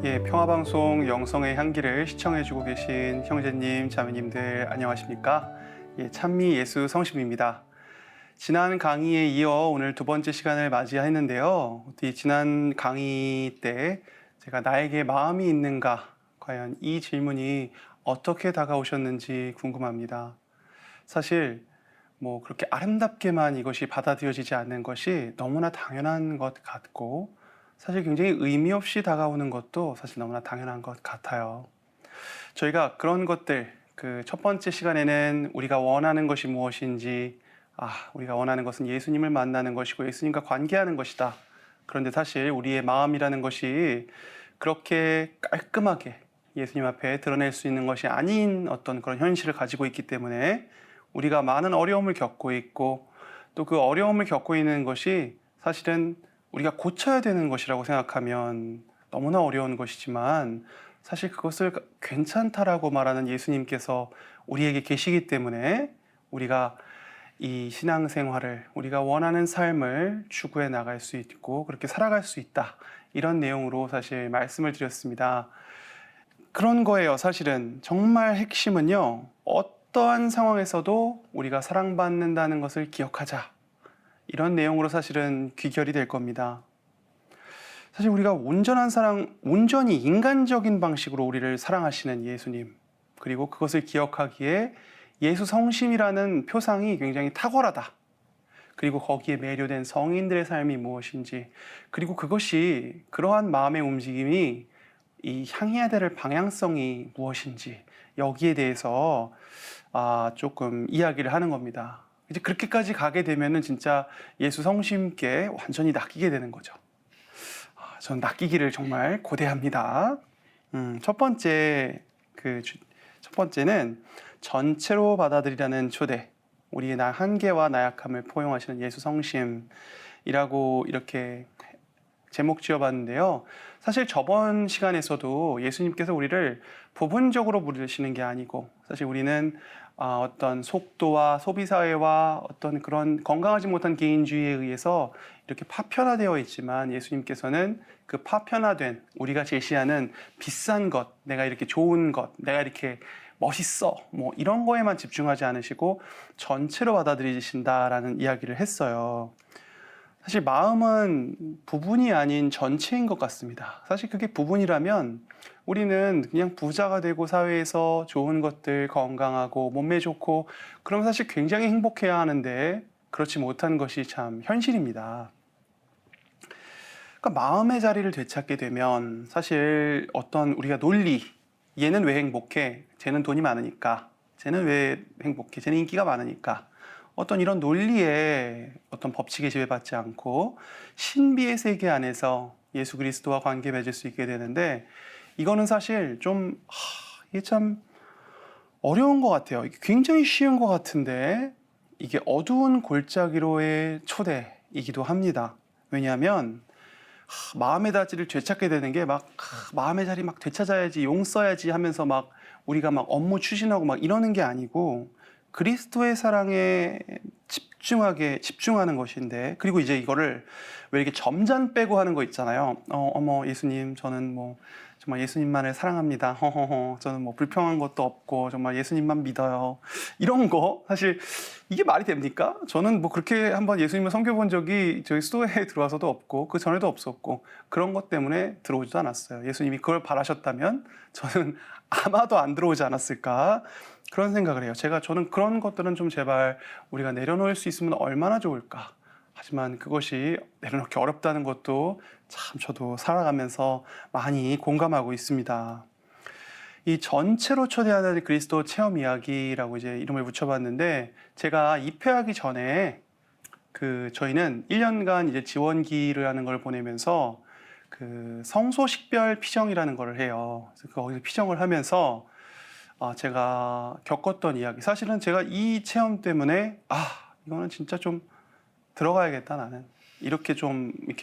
평화방송 영성의 향기를 시청해주고 계신 형제님, 자매님들 안녕하십니까? 찬미 예수 성심입니다. 지난 강의에 이어 오늘 두 번째 시간을 맞이했는데요. 지난 강의 때 제가 나에게 마음이 있는가? 과연 이 질문이 어떻게 다가오셨는지 궁금합니다. 사실 그렇게 아름답게만 이것이 받아들여지지 않는 것이 너무나 당연한 것 같고 사실 굉장히 의미 없이 다가오는 것도 사실 너무나 당연한 것 같아요. 저희가 그런 것들, 첫 번째 시간에는 우리가 원하는 것이 무엇인지, 우리가 원하는 것은 예수님을 만나는 것이고 예수님과 관계하는 것이다. 그런데 사실 우리의 마음이라는 것이 그렇게 깔끔하게 예수님 앞에 드러낼 수 있는 것이 아닌 어떤 그런 현실을 가지고 있기 때문에 우리가 많은 어려움을 겪고 있고 또 그 어려움을 겪고 있는 것이 사실은 우리가 고쳐야 되는 것이라고 생각하면 너무나 어려운 것이지만 사실 그것을 괜찮다라고 말하는 예수님께서 우리에게 계시기 때문에 우리가 이 신앙생활을 우리가 원하는 삶을 추구해 나갈 수 있고 그렇게 살아갈 수 있다. 이런 내용으로 사실 말씀을 드렸습니다. 그런 거예요. 사실은 정말 핵심은요. 어떠한 상황에서도 우리가 사랑받는다는 것을 기억하자. 이런 내용으로 사실은 귀결이 될 겁니다. 사실 우리가 온전한 사랑, 온전히 인간적인 방식으로 우리를 사랑하시는 예수님, 그리고 그것을 기억하기에 예수 성심이라는 표상이 굉장히 탁월하다. 그리고 거기에 매료된 성인들의 삶이 무엇인지, 그리고 그것이 그러한 마음의 움직임이 이 향해야 될 방향성이 무엇인지 여기에 대해서 조금 이야기를 하는 겁니다. 이제 그렇게까지 가게 되면은 진짜 예수 성심께 완전히 낚이게 되는 거죠. 전 낚이기를 정말 고대합니다. 첫 번째는 전체로 받아들이라는 초대. 우리의 한계와 나약함을 포용하시는 예수 성심이라고 이렇게 제목 지어봤는데요. 사실 저번 시간에서도 예수님께서 우리를 부분적으로 부르시는 게 아니고 사실 우리는 어떤 속도와 소비사회와 어떤 그런 건강하지 못한 개인주의에 의해서 이렇게 파편화되어 있지만 예수님께서는 그 파편화된 우리가 제시하는 비싼 것, 내가 이렇게 좋은 것, 내가 이렇게 멋있어, 이런 거에만 집중하지 않으시고 전체로 받아들이신다라는 이야기를 했어요. 사실 마음은 부분이 아닌 전체인 것 같습니다. 사실 그게 부분이라면 우리는 그냥 부자가 되고 사회에서 좋은 것들, 건강하고 몸매 좋고 그럼 사실 굉장히 행복해야 하는데 그렇지 못한 것이 참 현실입니다. 그러니까 마음의 자리를 되찾게 되면 사실 어떤 우리가 논리, 얘는 왜 행복해? 쟤는 돈이 많으니까. 쟤는 왜 행복해? 쟤는 인기가 많으니까. 어떤 이런 논리의 어떤 법칙에 지배받지 않고 신비의 세계 안에서 예수 그리스도와 관계 맺을 수 있게 되는데 이거는 사실 이게 참 어려운 것 같아요. 이게 굉장히 쉬운 것 같은데 이게 어두운 골짜기로의 초대이기도 합니다. 왜냐하면 마음의 자리를 되찾게 되는 게 마음의 자리 되찾아야지 용 써야지 하면서 우리가 업무 추진하고 이러는 게 아니고 그리스도의 사랑에 집중하는 것인데 그리고 이제 이거를 왜 이렇게 점잔 빼고 하는 거 있잖아요. 어머 예수님 저는 정말 예수님만을 사랑합니다. 허허허 저는 불평한 것도 없고 정말 예수님만 믿어요. 이런 거 사실 이게 말이 됩니까? 저는 그렇게 한번 예수님을 섬겨본 적이 저희 수도에 들어와서도 없고 그 전에도 없었고 그런 것 때문에 들어오지도 않았어요. 예수님이 그걸 바라셨다면 저는 아마도 안 들어오지 않았을까 그런 생각을 해요. 저는 그런 것들은 좀 제발 우리가 내려놓을 수 있으면 얼마나 좋을까. 하지만 그것이 내려놓기 어렵다는 것도 참 저도 살아가면서 많이 공감하고 있습니다. 이 전체로 초대하는 그리스도 체험 이야기라고 이제 이름을 붙여봤는데 제가 입회하기 전에 저희는 1년간 이제 지원기를 하는 걸 보내면서 성소식별 피정이라는 걸 해요. 그래서 거기서 피정을 하면서 제가 겪었던 이야기. 사실은 제가 이 체험 때문에 이거는 진짜 좀 들어가야겠다 나는. 이렇게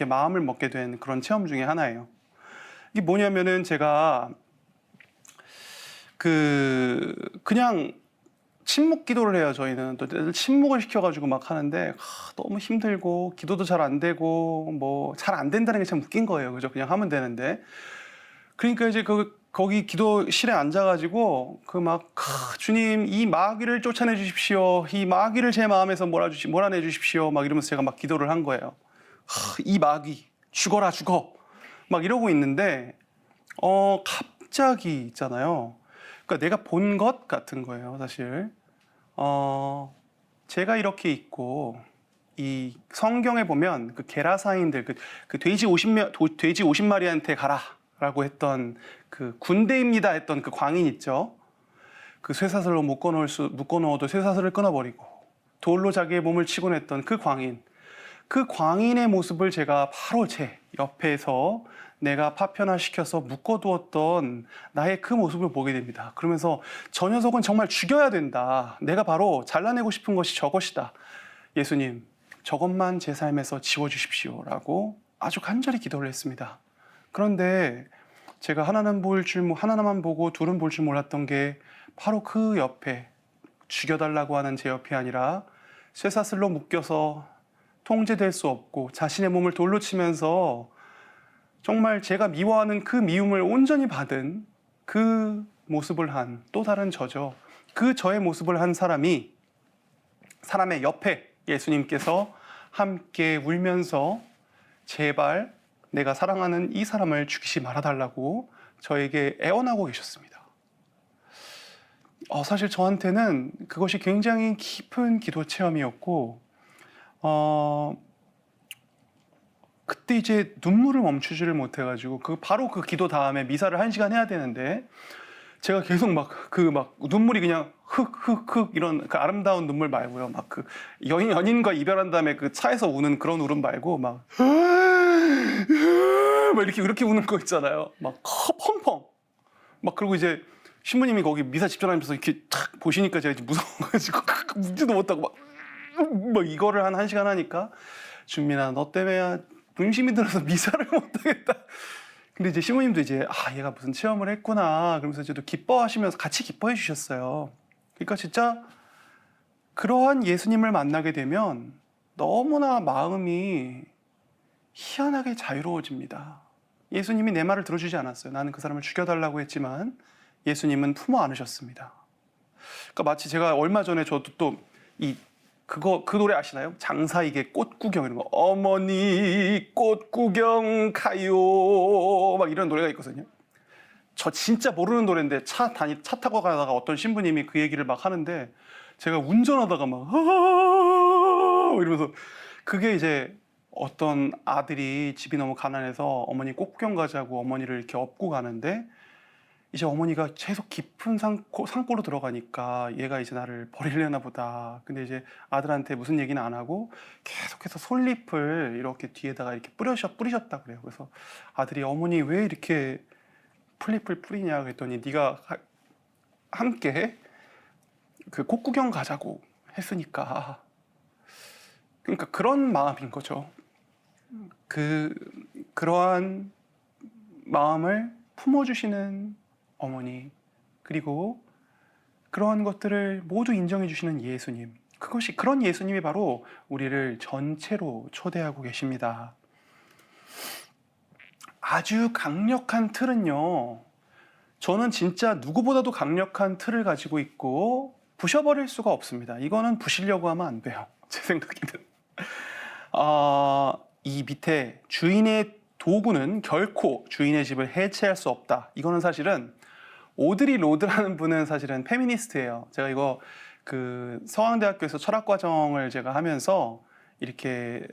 마음을 먹게 된 그런 체험 중에 하나예요. 이게 뭐냐면은 제가 그냥 침묵 기도를 해요. 저희는 또 침묵을 시켜가지고 하는데 너무 힘들고 기도도 잘 안 되고 잘 안 된다는 게 참 웃긴 거예요. 그죠? 그냥 하면 되는데 그러니까 이제 거기 기도실에 앉아가지고 그 막 주님 이 마귀를 쫓아내 주십시오. 이 마귀를 제 마음에서 몰아내 주십시오. 막 이러면서 제가 막 기도를 한 거예요. 이 마귀 죽어라 죽어. 막 이러고 있는데 갑자기 있잖아요. 그러니까 내가 본 것 같은 거예요, 사실. 제가 이렇게 있고 이 성경에 보면 그 게라사인들 그 돼지 50마리한테 가라라고 했던 그 군대입니다 했던 그 광인 있죠. 그 쇠사슬로 묶어놓어도 쇠사슬을 끊어버리고 돌로 자기의 몸을 치곤 했던 그 광인. 그 광인의 모습을 제가 바로 제 옆에서 내가 파편화시켜서 묶어두었던 나의 그 모습을 보게 됩니다. 그러면서 저 녀석은 정말 죽여야 된다. 내가 바로 잘라내고 싶은 것이 저것이다. 예수님, 저것만 제 삶에서 지워주십시오. 라고 아주 간절히 기도를 했습니다. 그런데 제가 하나만 보고 둘은 볼 줄 몰랐던 게 바로 그 옆에 죽여달라고 하는 제 옆이 아니라 쇠사슬로 묶여서 통제될 수 없고 자신의 몸을 돌로 치면서 정말 제가 미워하는 그 미움을 온전히 받은 그 모습을 한 또 다른 저죠. 그 저의 모습을 한 사람의 옆에 예수님께서 함께 울면서 제발 내가 사랑하는 이 사람을 죽이지 말아달라고 저에게 애원하고 계셨습니다. 사실 저한테는 그것이 굉장히 깊은 기도 체험이었고 그때 이제 눈물을 멈추지를 못해가지고 바로 그 기도 다음에 미사를 1시간 해야 되는데 제가 계속 막 눈물이 그냥 흑 이런 그 아름다운 눈물 말고요. 막 그 연인과 이별한 다음에 그 차에서 우는 그런 울음 말고 막 이렇게 우는 거 있잖아요. 막 펑펑. 막 그리고 이제 신부님이 거기 미사 집전하면서 이렇게 탁 보시니까 제가 이제 무서워가지고 묻지도 못하고 막 이거를 한 1시간 하니까 준민아 너 때문에 분심이 들어서 미사를 못하겠다. 근데 이제 시모님도 이제 얘가 무슨 체험을 했구나 그러면서 이제 또 기뻐하시면서 같이 기뻐해 주셨어요. 그러니까 진짜 그러한 예수님을 만나게 되면 너무나 마음이 희한하게 자유로워집니다. 예수님이 내 말을 들어주지 않았어요. 나는 그 사람을 죽여달라고 했지만 예수님은 품어 안으셨습니다. 그러니까 마치 제가 얼마 전에 저도 또 그 노래 아시나요? 장사익의 꽃구경 이런 거. 어머니 꽃구경 가요 막 이런 노래가 있거든요. 저 진짜 모르는 노래인데 차 타고 가다가 어떤 신부님이 그 얘기를 막 하는데 제가 운전하다가 막 이러면서 그게 이제 어떤 아들이 집이 너무 가난해서 어머니 꽃구경 가자고 어머니를 이렇게 업고 가는데 이제 어머니가 계속 깊은 산골로 들어가니까 얘가 이제 나를 버리려나 보다. 근데 이제 아들한테 무슨 얘기는 안 하고 계속해서 솔잎을 이렇게 뒤에다가 이렇게 뿌리셨다 그래요. 그래서 아들이 어머니 왜 이렇게 풀잎을 뿌리냐 그랬더니 네가 함께 그 꽃구경 가자고 했으니까. 그러니까 그런 마음인 거죠. 그러한 마음을 품어주시는 어머니, 그리고 그러한 것들을 모두 인정해 주시는 예수님. 그런 예수님이 바로 우리를 전체로 초대하고 계십니다. 아주 강력한 틀은요, 저는 진짜 누구보다도 강력한 틀을 가지고 있고 부셔버릴 수가 없습니다. 이거는 부시려고 하면 안 돼요. 제 생각에는. 이 밑에 주인의 도구는 결코 주인의 집을 해체할 수 없다. 이거는 사실은 오드리 로드라는 분은 사실은 페미니스트예요. 제가 이거 그 서강대학교에서 철학과정을 제가 하면서 이렇게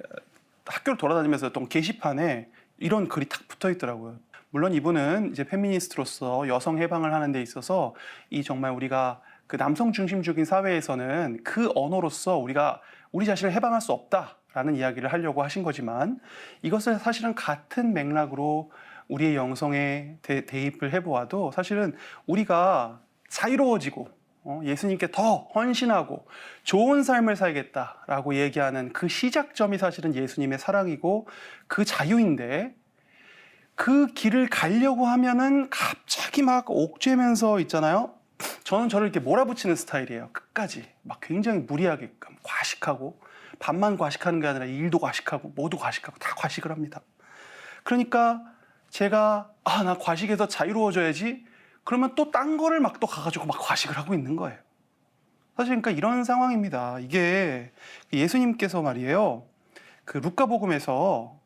학교를 돌아다니면서 어떤 게시판에 이런 글이 탁 붙어 있더라고요. 물론 이분은 이제 페미니스트로서 여성 해방을 하는 데 있어서 정말 우리가 그 남성 중심적인 사회에서는 그 언어로서 우리가 우리 자신을 해방할 수 없다라는 이야기를 하려고 하신 거지만 이것을 사실은 같은 맥락으로 우리의 영성에 대입을 해보아도 사실은 우리가 자유로워지고 예수님께 더 헌신하고 좋은 삶을 살겠다라고 얘기하는 그 시작점이 사실은 예수님의 사랑이고 그 자유인데 그 길을 가려고 하면은 갑자기 막 옥죄면서 있잖아요. 저는 저를 이렇게 몰아붙이는 스타일이에요. 끝까지 막 굉장히 무리하게 과식하고 반만 과식하는 게 아니라 일도 과식하고 모두 과식하고 다 과식을 합니다. 그러니까 제가 나 과식에서 자유로워져야지. 그러면 또 딴 거를 막 또 가가지고 막 과식을 하고 있는 거예요. 사실 그러니까 이런 상황입니다. 이게 예수님께서 말이에요. 그 루카복음에서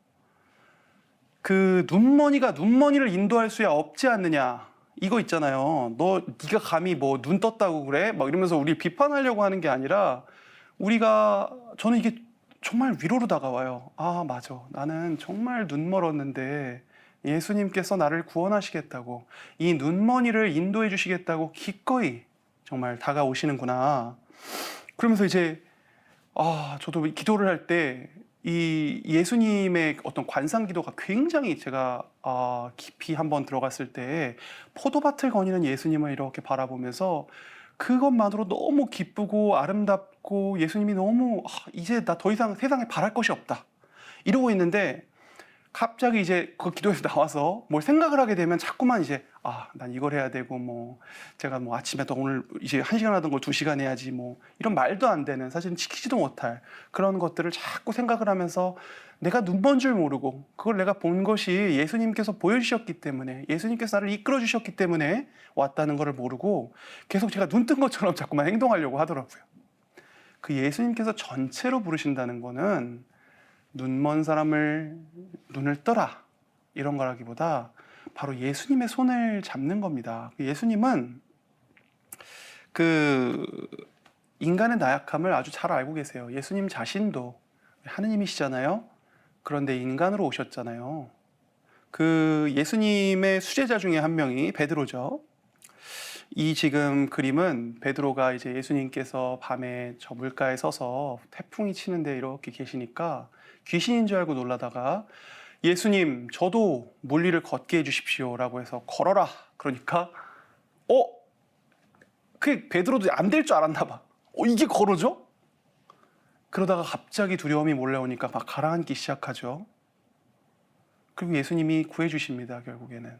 그 눈머니가 눈머니를 인도할 수야 없지 않느냐. 이거 있잖아요. 네가 감히 뭐 눈 떴다고 그래? 막 이러면서 우리 비판하려고 하는 게 아니라 저는 이게 정말 위로로 다가와요. 맞아. 나는 정말 눈 멀었는데 예수님께서 나를 구원하시겠다고, 이 눈머니를 인도해 주시겠다고 기꺼이 정말 다가오시는구나. 그러면서 이제 저도 기도를 할 때 이 예수님의 어떤 관상 기도가 굉장히 제가 깊이 한번 들어갔을 때 포도밭을 거니는 예수님을 이렇게 바라보면서 그것만으로 너무 기쁘고 아름답고, 예수님이 너무 이제 나 더 이상 세상에 바랄 것이 없다 이러고 있는데, 갑자기 이제 그 기도에서 나와서 뭘 생각을 하게 되면 자꾸만 이제 난 이걸 해야 되고, 뭐 제가 뭐 아침에 또 오늘 이제 1시간 하던 걸 2시간 해야지, 뭐 이런 말도 안 되는, 사실은 지키지도 못할 그런 것들을 자꾸 생각을 하면서 내가 눈먼 줄 모르고, 그걸 내가 본 것이 예수님께서 보여주셨기 때문에, 예수님께서 나를 이끌어 주셨기 때문에 왔다는 것을 모르고 계속 제가 눈 뜬 것처럼 자꾸만 행동하려고 하더라고요. 그 예수님께서 전체로 부르신다는 거는 눈먼 사람을 눈을 떠라 이런 거라기보다 바로 예수님의 손을 잡는 겁니다. 예수님은 그 인간의 나약함을 아주 잘 알고 계세요. 예수님 자신도 하느님이시잖아요. 그런데 인간으로 오셨잖아요. 그 예수님의 수제자 중에 한 명이 베드로죠. 이 지금 그림은 베드로가 이제 예수님께서 밤에 저 물가에 서서 태풍이 치는데 이렇게 계시니까 귀신인 줄 알고 놀라다가, 예수님 저도 물리를 걷게 해주십시오 라고 해서 걸어라. 그러니까 그 베드로도 안 될 줄 알았나 봐. 이게 걸어져? 그러다가 갑자기 두려움이 몰려오니까 막 가라앉기 시작하죠. 그리고 예수님이 구해주십니다. 결국에는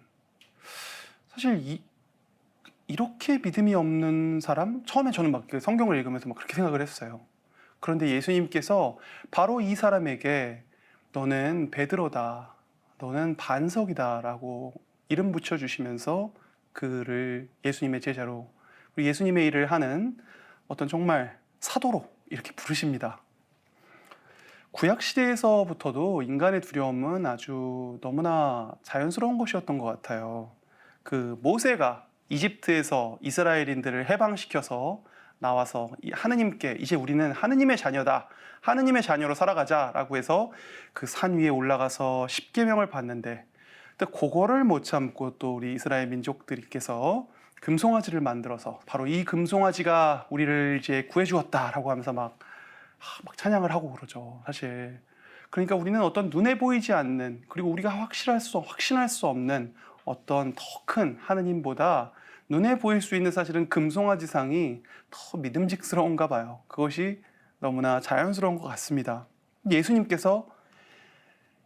사실 이렇게 믿음이 없는 사람, 처음에 저는 막 성경을 읽으면서 막 그렇게 생각을 했어요. 그런데 예수님께서 바로 이 사람에게 너는 베드로다, 너는 반석이다 라고 이름 붙여주시면서 그를 예수님의 제자로, 그리고 예수님의 일을 하는 어떤 정말 사도로 이렇게 부르십니다. 구약시대에서부터도 인간의 두려움은 아주 너무나 자연스러운 것이었던 것 같아요. 그 모세가 이집트에서 이스라엘인들을 해방시켜서 나와서 하느님께, 이제 우리는 하느님의 자녀다, 하느님의 자녀로 살아가자라고 해서 그 산 위에 올라가서 십계명을 받는데, 또 그거를 못 참고 또 우리 이스라엘 민족들께서 금송아지를 만들어서 바로 이 금송아지가 우리를 이제 구해주었다라고 하면서 막 찬양을 하고 그러죠, 사실. 그러니까 우리는 어떤 눈에 보이지 않는, 그리고 우리가 확신할 수 없는 어떤 더 큰 하느님보다 눈에 보일 수 있는 사실은 금송아지상이 더 믿음직스러운가 봐요. 그것이 너무나 자연스러운 것 같습니다. 예수님께서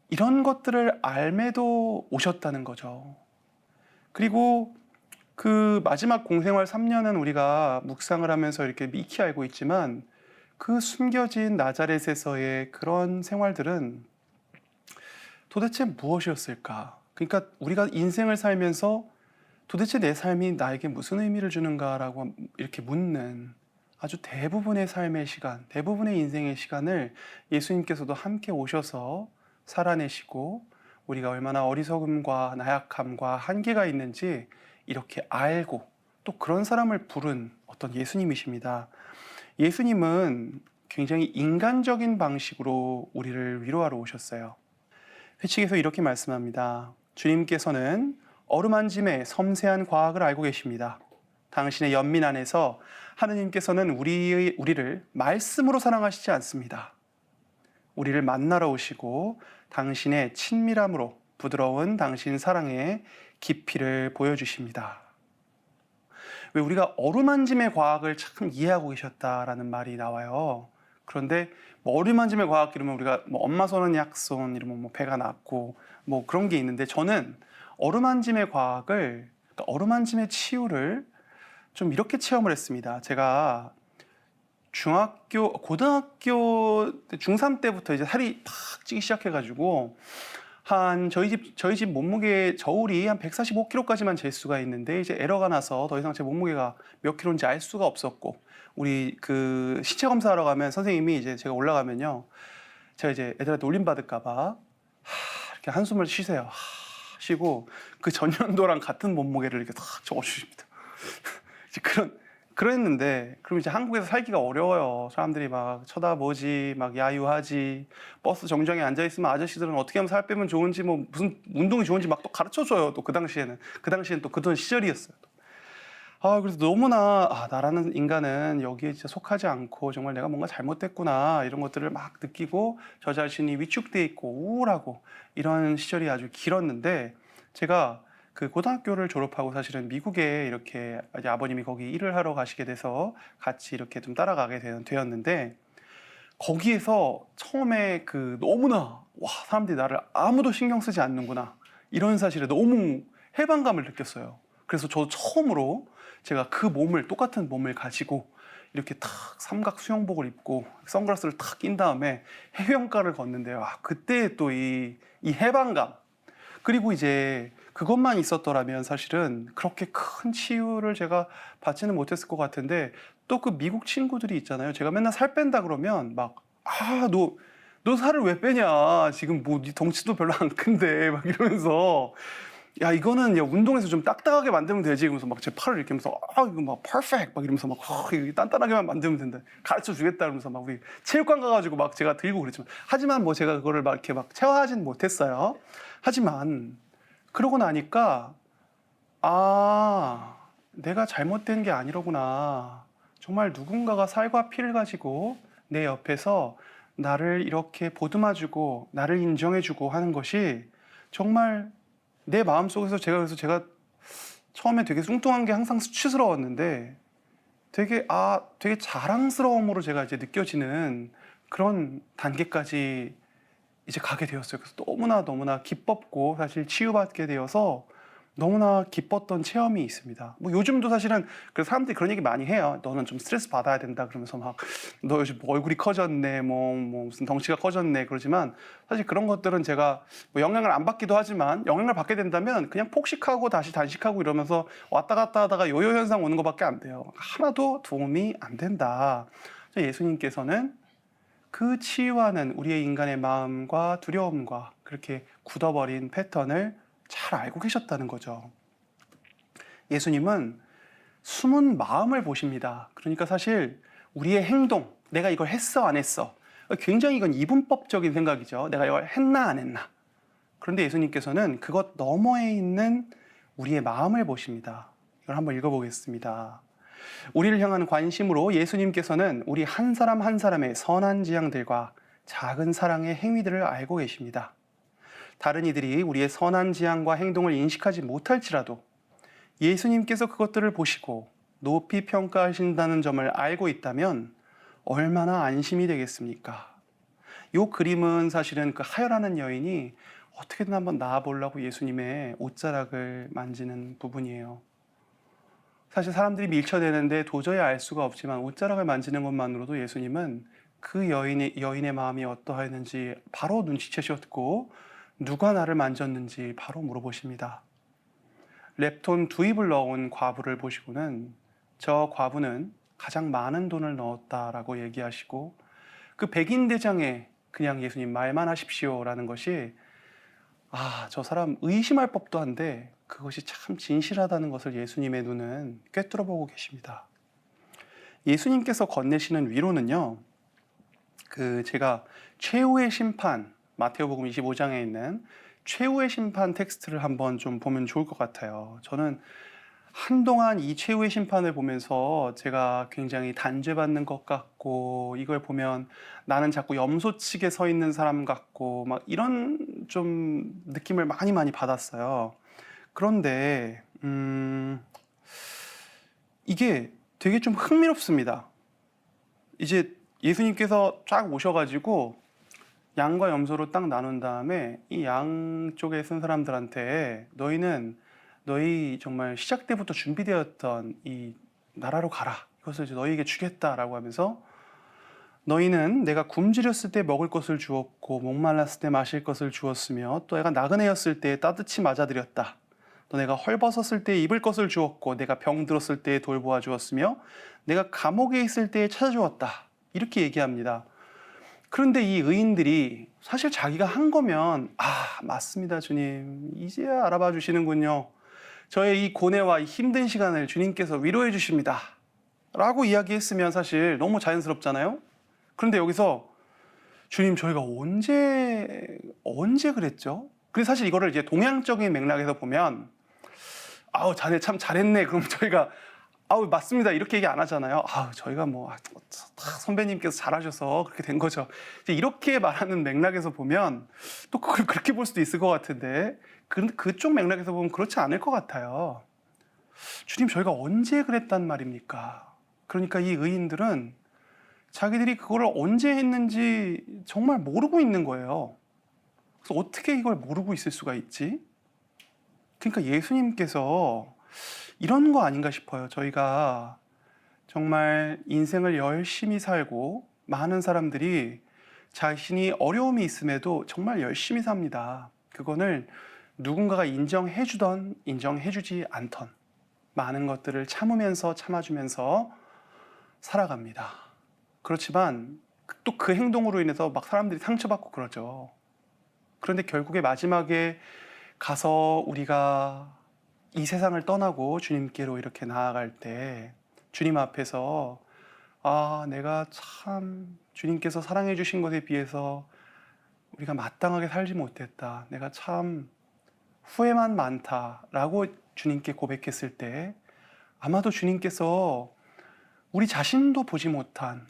이런 것들을 알매도 오셨다는 거죠. 그리고 그 마지막 공생활 3년은 우리가 묵상을 하면서 이렇게 미키 알고 있지만, 그 숨겨진 나자렛에서의 그런 생활들은 도대체 무엇이었을까? 그러니까 우리가 인생을 살면서 도대체 내 삶이 나에게 무슨 의미를 주는가라고 이렇게 묻는 아주 대부분의 삶의 시간, 대부분의 인생의 시간을 예수님께서도 함께 오셔서 살아내시고, 우리가 얼마나 어리석음과 나약함과 한계가 있는지 이렇게 알고 또 그런 사람을 부른 어떤 예수님이십니다. 예수님은 굉장히 인간적인 방식으로 우리를 위로하러 오셨어요. 회칙에서 이렇게 말씀합니다. 주님께서는 어루만짐의 섬세한 과학을 알고 계십니다. 당신의 연민 안에서 하느님께서는 우리를 말씀으로 사랑하시지 않습니다. 우리를 만나러 오시고 당신의 친밀함으로 부드러운 당신 사랑의 깊이를 보여주십니다. 왜 우리가 어루만짐의 과학을 참 이해하고 계셨다라는 말이 나와요. 그런데 뭐 어루만짐의 과학 이러면 우리가 뭐 엄마 손은 약손 이러면 뭐 배가 낮고 뭐 그런 게 있는데, 저는 어루만짐의 과학을, 그러니까 어루만짐의 치유를 좀 이렇게 체험을 했습니다. 제가 고등학교 중3 때부터 이제 살이 팍 찌기 시작해가지고 한 저희 집 몸무게 저울이 한 145kg까지만 잴 수가 있는데 이제 에러가 나서 더 이상 제 몸무게가 몇 킬로인지 알 수가 없었고 우리 그 신체 검사하러 가면 선생님이 이제 제가 올라가면요. 제가 이제 애들한테 올림 받을까 봐 이렇게 한숨을 쉬세요. 쉬고 그 전년도랑 같은 몸무게를 이렇게 탁 적어 주십니다. 이제 그랬는데 그럼 이제 한국에서 살기가 어려워요. 사람들이 막 쳐다보지, 막 야유하지. 버스 정류장에 앉아 있으면 아저씨들은 어떻게 하면 살 빼면 좋은지 뭐 무슨 운동이 좋은지 막 또 가르쳐 줘요. 또 그 당시에는 또 그런 시절이었어요. 그래서 너무나 나라는 인간은 여기에 진짜 속하지 않고 정말 내가 뭔가 잘못됐구나 이런 것들을 막 느끼고 저 자신이 위축돼 있고 우울하고 이런 시절이 아주 길었는데 제가 그 고등학교를 졸업하고 사실은 미국에 이렇게 이제 아버님이 거기 일을 하러 가시게 돼서 같이 이렇게 좀 따라가게 되었는데 거기에서 처음에 그 너무나 사람들이 나를 아무도 신경 쓰지 않는구나 이런 사실에 너무 해방감을 느꼈어요. 그래서 저도 처음으로 제가 그 똑같은 몸을 가지고 이렇게 탁 삼각 수영복을 입고 선글라스를 탁 낀 다음에 해변가를 걷는데요. 그때 또 이 해방감 그리고 이제 그것만 있었더라면 사실은 그렇게 큰 치유를 제가 받지는 못했을 것 같은데 또 그 미국 친구들이 있잖아요. 제가 맨날 살 뺀다 그러면 막 너 살을 왜 빼냐 지금 뭐 네 덩치도 별로 안 큰데 막 이러면서 야 이거는 운동해서 좀 딱딱하게 만들면 되지 이러면서 막 제 팔을 이렇게 하면서 이거 막 퍼펙트 막 이러면서 막 이거 단단하게만 만들면 된다 가르쳐 주겠다 이러면서 막 우리 체육관 가가지고 막 제가 들고 그랬지만 하지만 뭐 제가 그거를 막 이렇게 막 체화하진 못했어요. 하지만 그러고 나니까 내가 잘못된 게 아니로구나. 정말 누군가가 살과 피를 가지고 내 옆에서 나를 이렇게 보듬어주고 나를 인정해주고 하는 것이 정말 내 마음속에서 그래서 제가 처음에 되게 뚱뚱한 게 항상 수치스러웠는데 되게 자랑스러움으로 제가 이제 느껴지는 그런 단계까지 이제 가게 되었어요. 그래서 너무나 기뻤고 사실 치유받게 되어서 너무나 기뻤던 체험이 있습니다. 뭐 요즘도 사실은 그래서 사람들이 그런 얘기 많이 해요. 너는 좀 스트레스 받아야 된다 그러면서 막 너 요즘 얼굴이 커졌네, 뭐 무슨 덩치가 커졌네 그러지만 사실 그런 것들은 제가 뭐 영향을 안 받기도 하지만 영향을 받게 된다면 그냥 폭식하고 다시 단식하고 이러면서 왔다 갔다 하다가 요요 현상 오는 것밖에 안 돼요. 하나도 도움이 안 된다. 예수님께서는 그 치유하는 우리의 인간의 마음과 두려움과 그렇게 굳어버린 패턴을 잘 알고 계셨다는 거죠. 예수님은 숨은 마음을 보십니다. 그러니까 사실 우리의 행동, 내가 이걸 했어 안 했어 굉장히 이건 이분법적인 생각이죠. 내가 이걸 했나 안 했나. 그런데 예수님께서는 그것 너머에 있는 우리의 마음을 보십니다. 이걸 한번 읽어보겠습니다. 우리를 향한 관심으로 예수님께서는 우리 한 사람 한 사람의 선한 지향들과 작은 사랑의 행위들을 알고 계십니다. 다른 이들이 우리의 선한 지향과 행동을 인식하지 못할지라도 예수님께서 그것들을 보시고 높이 평가하신다는 점을 알고 있다면 얼마나 안심이 되겠습니까? 이 그림은 사실은 그 하혈하는 여인이 어떻게든 한번 나아보려고 예수님의 옷자락을 만지는 부분이에요. 사실 사람들이 밀쳐대는데 도저히 알 수가 없지만 옷자락을 만지는 것만으로도 예수님은 그 여인의 마음이 어떠했는지 바로 눈치채셨고 누가 나를 만졌는지 바로 물어보십니다. 렙톤 2입을 넣은 과부를 보시고는 저 과부는 가장 많은 돈을 넣었다라고 얘기하시고 그 백인 대장에 그냥 예수님 말만 하십시오라는 것이 저 사람 의심할 법도 한데 그것이 참 진실하다는 것을 예수님의 눈은 꿰뚫어 보고 계십니다. 예수님께서 건네시는 위로는요. 제가 최후의 심판 마태오복음 25장에 있는 최후의 심판 텍스트를 한번 좀 보면 좋을 것 같아요. 저는 한동안 이 최후의 심판을 보면서 제가 굉장히 단죄받는 것 같고 이걸 보면 나는 자꾸 염소 측에 서 있는 사람 같고 막 이런 좀 느낌을 많이 받았어요. 그런데 이게 되게 좀 흥미롭습니다. 이제 예수님께서 쫙 오셔가지고 양과 염소로 딱 나눈 다음에 이 양쪽에 쓴 사람들한테 너희는 너희 정말 시작 때부터 준비되었던 이 나라로 가라. 이것을 이제 너희에게 주겠다라고 하면서 너희는 내가 굶주렸을 때 먹을 것을 주었고 목말랐을 때 마실 것을 주었으며 또 내가 나그네였을 때 따뜻히 맞아들였다. 또 내가 헐벗었을 때 입을 것을 주었고 내가 병들었을 때 돌보아 주었으며 내가 감옥에 있을 때 찾아주었다. 이렇게 얘기합니다. 그런데 이 의인들이 사실 자기가 한 거면 맞습니다 주님, 이제야 알아봐 주시는군요. 저의 이 고뇌와 이 힘든 시간을 주님께서 위로해 주십니다 라고 이야기했으면 사실 너무 자연스럽잖아요. 그런데 여기서 주님, 저희가 언제 그랬죠? 근데 사실 이거를 이제 동양적인 맥락에서 보면 자네 참 잘했네, 그럼 저희가 맞습니다 이렇게 얘기 안 하잖아요. 저희가 선배님께서 잘하셔서 그렇게 된 거죠. 이제 이렇게 말하는 맥락에서 보면 또 그걸 그렇게 볼 수도 있을 것 같은데, 그쪽 맥락에서 보면 그렇지 않을 것 같아요. 주님, 저희가 언제 그랬단 말입니까? 그러니까 이 의인들은 자기들이 그거를 언제 했는지 정말 모르고 있는 거예요. 그래서 어떻게 이걸 모르고 있을 수가 있지? 그러니까 예수님께서 이런 거 아닌가 싶어요. 저희가 정말 인생을 열심히 살고 많은 사람들이 자신이 어려움이 있음에도 정말 열심히 삽니다. 그거는 누군가가 인정해주던 인정해주지 않던 많은 것들을 참아주면서 살아갑니다. 그렇지만 또 그 행동으로 인해서 막 사람들이 상처받고 그러죠. 그런데 결국에 마지막에 가서 우리가 이 세상을 떠나고 주님께로 이렇게 나아갈 때 주님 앞에서 내가 참 주님께서 사랑해 주신 것에 비해서 우리가 마땅하게 살지 못했다, 내가 참 후회만 많다라고 주님께 고백했을 때 아마도 주님께서 우리 자신도 보지 못한,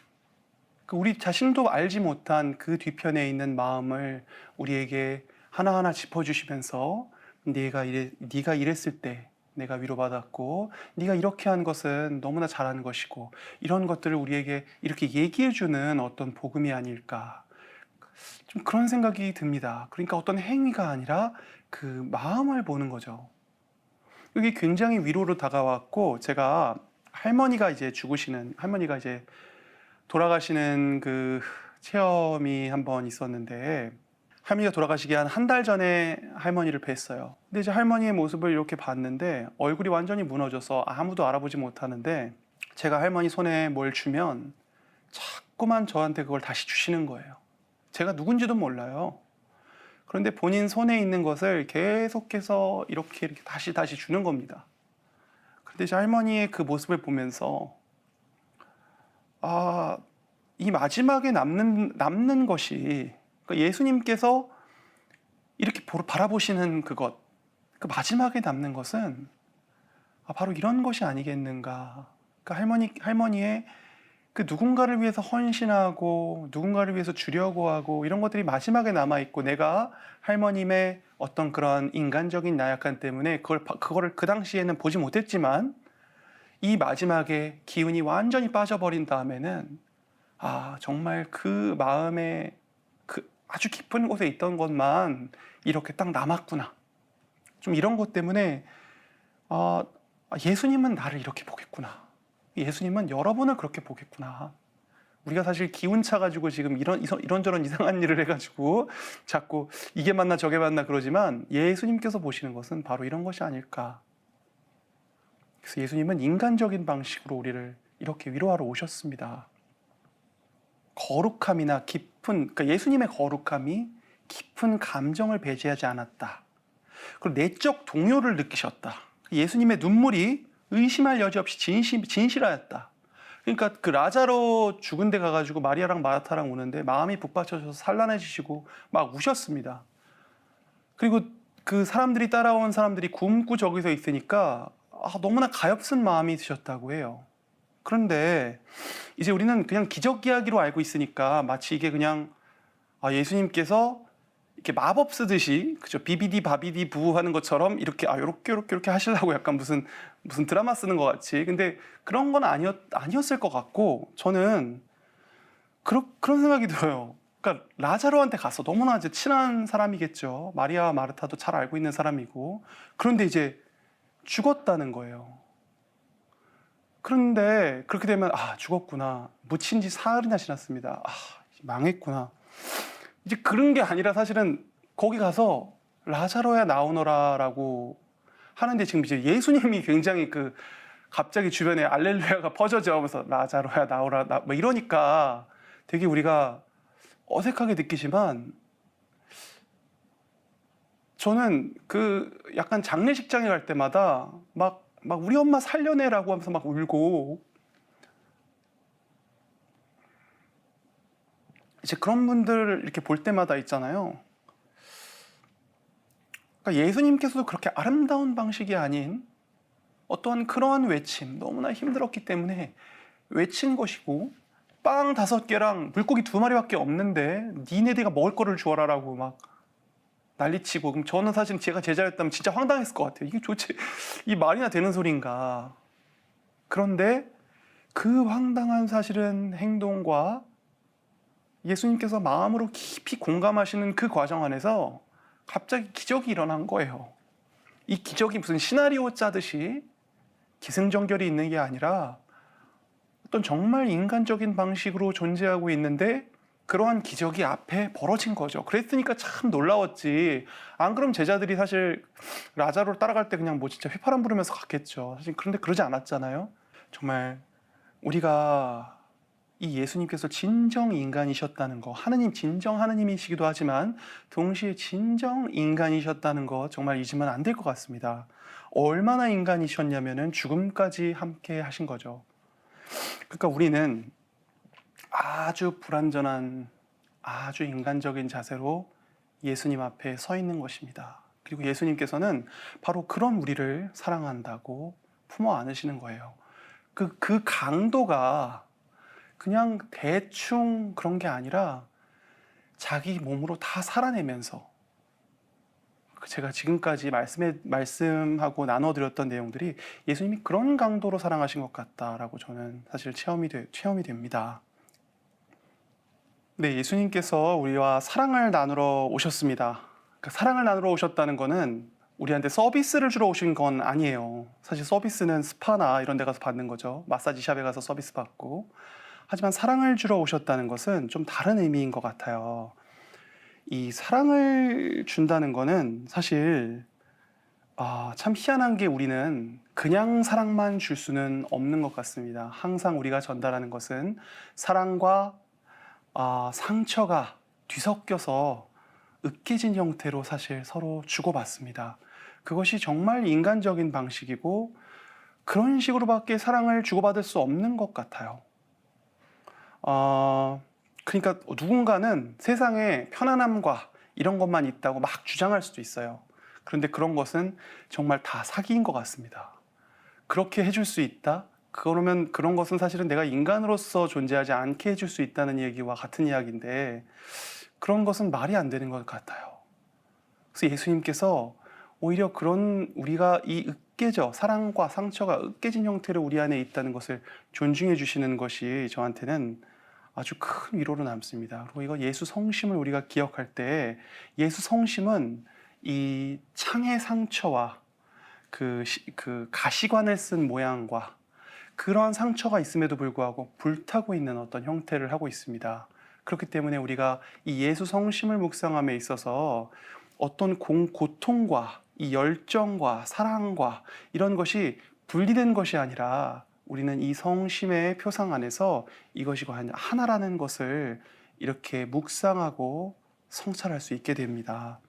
우리 자신도 알지 못한 그 뒤편에 있는 마음을 우리에게 하나하나 짚어주시면서 네가 이랬을 때 내가 위로받았고 네가 이렇게 한 것은 너무나 잘한 것이고 이런 것들을 우리에게 이렇게 얘기해주는 어떤 복음이 아닐까, 좀 그런 생각이 듭니다. 그러니까 어떤 행위가 아니라 그 마음을 보는 거죠. 이게 굉장히 위로로 다가왔고, 제가 할머니가 이제 돌아가시는 그 체험이 한 번 있었는데, 할머니가 돌아가시기 한 달 전에 할머니를 뵀어요. 근데 이제 할머니의 모습을 이렇게 봤는데 얼굴이 완전히 무너져서 아무도 알아보지 못하는데, 제가 할머니 손에 뭘 주면 자꾸만 저한테 그걸 다시 주시는 거예요. 제가 누군지도 몰라요. 그런데 본인 손에 있는 것을 계속해서 이렇게 다시 주는 겁니다. 그런데 이제 할머니의 그 모습을 보면서 이 마지막에 남는 것이, 그러니까 예수님께서 이렇게 바라보시는 그것, 그 마지막에 남는 것은 바로 이런 것이 아니겠는가. 그러니까 할머니의 그 누군가를 위해서 헌신하고 누군가를 위해서 주려고 하고 이런 것들이 마지막에 남아있고, 내가 할머님의 어떤 그런 인간적인 나약함 때문에 그거를 그 당시에는 보지 못했지만 이 마지막에 기운이 완전히 빠져버린 다음에는 정말 그 마음에 그 아주 깊은 곳에 있던 것만 이렇게 딱 남았구나. 좀 이런 것 때문에 예수님은 나를 이렇게 보겠구나. 예수님은 여러분을 그렇게 보겠구나. 우리가 사실 기운차 가지고 지금 이런저런 이상한 일을 해가지고 자꾸 이게 맞나 저게 맞나 그러지만, 예수님께서 보시는 것은 바로 이런 것이 아닐까. 그래서 예수님은 인간적인 방식으로 우리를 이렇게 위로하러 오셨습니다. 거룩함이나 그러니까 예수님의 거룩함이 깊은 감정을 배제하지 않았다. 그리고 내적 동요를 느끼셨다. 예수님의 눈물이 의심할 여지 없이 진실하였다. 그러니까 그 라자로 죽은 데 가가지고 마리아랑 마르타랑 오는데 마음이 북받쳐져서 산란해지시고 막 우셨습니다. 그리고 그 사람들이 따라온 사람들이 굶고 저기서 있으니까 너무나 가엾은 마음이 드셨다고 해요. 그런데 이제 우리는 그냥 기적 이야기로 알고 있으니까 마치 이게 그냥 예수님께서 이렇게 마법 쓰듯이, 그죠? 비비디 바비디 부 하는 것처럼 이렇게 이렇게 하시려고 약간 무슨 드라마 쓰는 것 같이. 근데 그런 건 아니었을 것 같고, 저는 그런 생각이 들어요. 그러니까 라자로한테 가서, 너무나 이제 친한 사람이겠죠. 마리아와 마르타도 잘 알고 있는 사람이고, 그런데 이제 죽었다는 거예요. 그런데 그렇게 되면 죽었구나. 묻힌 지 사흘이나 지났습니다. 망했구나. 이제 그런 게 아니라 사실은 거기 가서 라자로야 나오너라라고 하는데 지금 이제 예수님이 굉장히 갑자기 주변에 알렐루야가 퍼져져면서 라자로야 나오라 뭐 이러니까 되게 우리가 어색하게 느끼지만 저는 약간 장례식장에 갈 때마다 막 우리 엄마 살려내라고 하면서 막 울고 이제 그런 분들 이렇게 볼 때마다 있잖아요. 그러니까 예수님께서도 그렇게 아름다운 방식이 아닌 어떠한 그러한 외침, 너무나 힘들었기 때문에 외친 것이고 빵 5개랑 물고기 2마리밖에 없는데 니네들가 먹을 거를 주어라라고 막 난리치고 그럼 저는 사실 제가 제자였다면 진짜 황당했을 것 같아요. 이게 도대체 이 말이나 되는 소리인가. 그런데 그 황당한 사실은 행동과 예수님께서 마음으로 깊이 공감하시는 그 과정 안에서 갑자기 기적이 일어난 거예요. 이 기적이 무슨 시나리오 짜듯이 기승전결이 있는 게 아니라 어떤 정말 인간적인 방식으로 존재하고 있는데 그러한 기적이 앞에 벌어진 거죠. 그랬으니까 참 놀라웠지. 안 그럼 제자들이 사실 라자로를 따라갈 때 그냥 뭐 진짜 휘파람 부르면서 갔겠죠. 사실 그런데 그러지 않았잖아요. 정말 우리가 이 예수님께서 진정 인간이셨다는 거, 하느님 진정 하느님이시기도 하지만 동시에 진정 인간이셨다는 거 정말 잊으면 안 될 것 같습니다. 얼마나 인간이셨냐면은 죽음까지 함께 하신 거죠. 그러니까 우리는 아주 불완전한 아주 인간적인 자세로 예수님 앞에 서 있는 것입니다. 그리고 예수님께서는 바로 그런 우리를 사랑한다고 품어 안으시는 거예요. 그 강도가 그냥 대충 그런 게 아니라 자기 몸으로 다 살아내면서 제가 지금까지 말씀하고 나눠드렸던 내용들이 예수님이 그런 강도로 사랑하신 것 같다라고 저는 사실 체험이 됩니다. 네, 예수님께서 우리와 사랑을 나누러 오셨습니다. 사랑을 나누러 오셨다는 거는 우리한테 서비스를 주러 오신 건 아니에요. 사실 서비스는 스파나 이런 데 가서 받는 거죠. 마사지 샵에 가서 서비스 받고. 하지만 사랑을 주러 오셨다는 것은 좀 다른 의미인 것 같아요. 이 사랑을 준다는 거는 사실 참 희한한 게 우리는 그냥 사랑만 줄 수는 없는 것 같습니다. 항상 우리가 전달하는 것은 사랑과 상처가 뒤섞여서 으깨진 형태로 사실 서로 주고받습니다. 그것이 정말 인간적인 방식이고 그런 식으로밖에 사랑을 주고받을 수 없는 것 같아요. 그러니까 누군가는 세상에 편안함과 이런 것만 있다고 막 주장할 수도 있어요. 그런데 그런 것은 정말 다 사기인 것 같습니다. 그렇게 해줄 수 있다? 그러면 그런 것은 사실은 내가 인간으로서 존재하지 않게 해줄 수 있다는 얘기와 같은 이야기인데 그런 것은 말이 안 되는 것 같아요. 그래서 예수님께서 오히려 그런 우리가 사랑과 상처가 으깨진 형태로 우리 안에 있다는 것을 존중해 주시는 것이 저한테는 아주 큰 위로로 남습니다. 그리고 이거 예수 성심을 우리가 기억할 때 예수 성심은 이 창의 상처와 그 가시관을 쓴 모양과 그러한 상처가 있음에도 불구하고 불타고 있는 어떤 형태를 하고 있습니다. 그렇기 때문에 우리가 이 예수 성심을 묵상함에 있어서 어떤 고통과 이 열정과 사랑과 이런 것이 분리된 것이 아니라 우리는 이 성심의 표상 안에서 이것이 하나라는 것을 이렇게 묵상하고 성찰할 수 있게 됩니다.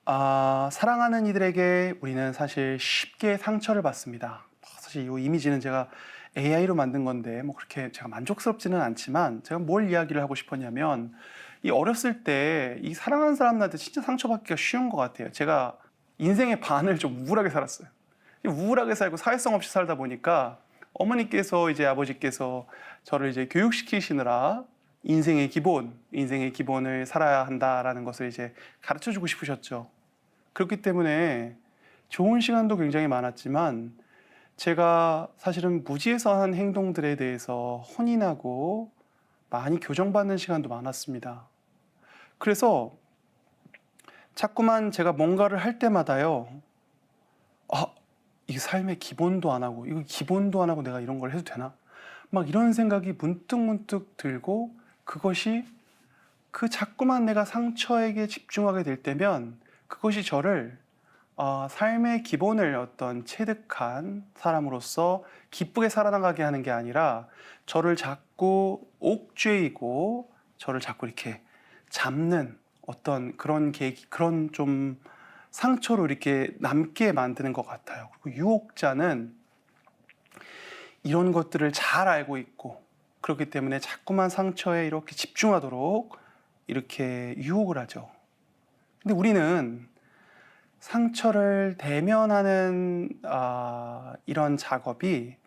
사랑하는 이들에게 우리는 사실 쉽게 상처를 받습니다. 사실 이 이미지는 제가 AI로 만든 건데 뭐 그렇게 제가 만족스럽지는 않지만 제가 뭘 이야기를 하고 싶었냐면 이 어렸을 때 이 사랑하는 사람들한테 진짜 상처받기가 쉬운 것 같아요. 제가 인생의 반을 좀 우울하게 살았어요. 우울하게 살고 사회성 없이 살다 보니까 어머니께서 이제 아버지께서 저를 이제 교육시키시느라 인생의 기본을 살아야 한다라는 것을 이제 가르쳐 주고 싶으셨죠. 그렇기 때문에 좋은 시간도 굉장히 많았지만 제가 사실은 무지해서 한 행동들에 대해서 혼이 나고 많이 교정받는 시간도 많았습니다. 그래서 자꾸만 제가 뭔가를 할 때마다요, 이 삶의 기본도 안 하고 이거 기본도 안 하고 내가 이런 걸 해도 되나? 막 이런 생각이 문득문득 들고 그것이 그 자꾸만 내가 상처에게 집중하게 될 때면 그것이 저를 삶의 기본을 어떤 체득한 사람으로서 기쁘게 살아나가게 하는 게 아니라 저를 자꾸 옥죄이고 저를 자꾸 이렇게 잡는 어떤 그런 좀 상처로 이렇게 남게 만드는 것 같아요. 그리고 유혹자는 이런 것들을 잘 알고 있고 그렇기 때문에 자꾸만 상처에 이렇게 집중하도록 이렇게 유혹을 하죠. 근데 우리는 상처를 대면하는 이런 작업이